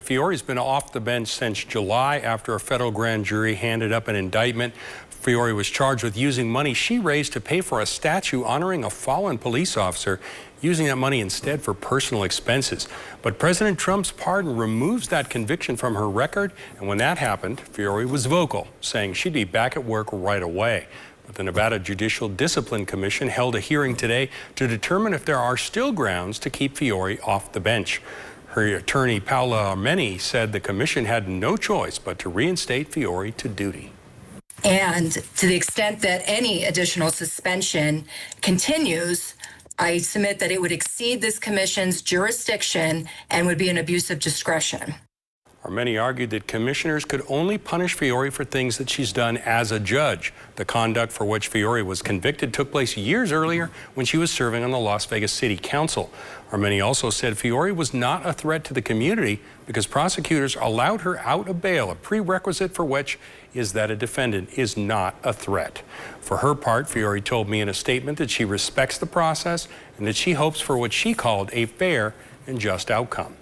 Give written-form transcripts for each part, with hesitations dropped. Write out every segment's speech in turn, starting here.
Fiore's been off the bench since July after a federal grand jury handed up an indictment. Fiore was charged with using money she raised to pay for a statue honoring a fallen police officer, using that money instead for personal expenses. But President Trump's pardon removes that conviction from her record, and when that happened, Fiore was vocal, saying she'd be back at work right away. But the Nevada Judicial Discipline Commission held a hearing today to determine if there are still grounds to keep Fiore off the bench. Her attorney, Paula Armeni, said the commission had no choice but to reinstate Fiore to duty. And to the extent that any additional suspension continues, I submit that it would exceed this commission's jurisdiction and would be an abuse of discretion. Armeni argued that commissioners could only punish Fiore for things that she's done as a judge. The conduct for which Fiore was convicted took place years earlier when she was serving on the Las Vegas City Council. Armeni also said Fiore was not a threat to the community because prosecutors allowed her out of bail, a prerequisite for which is that a defendant is not a threat. For her part, Fiore told me in a statement that she respects the process and that she hopes for what she called a fair and just outcome.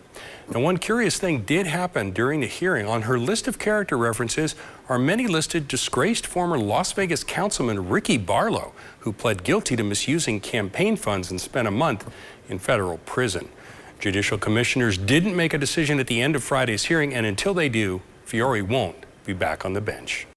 Now, one curious thing did happen during the hearing. On her list of character references are many listed disgraced former Las Vegas councilman Ricky Barlow, who pled guilty to misusing campaign funds and spent a month in federal prison. Judicial commissioners didn't make a decision at the end of Friday's hearing, and until they do, Fiore won't be back on the bench.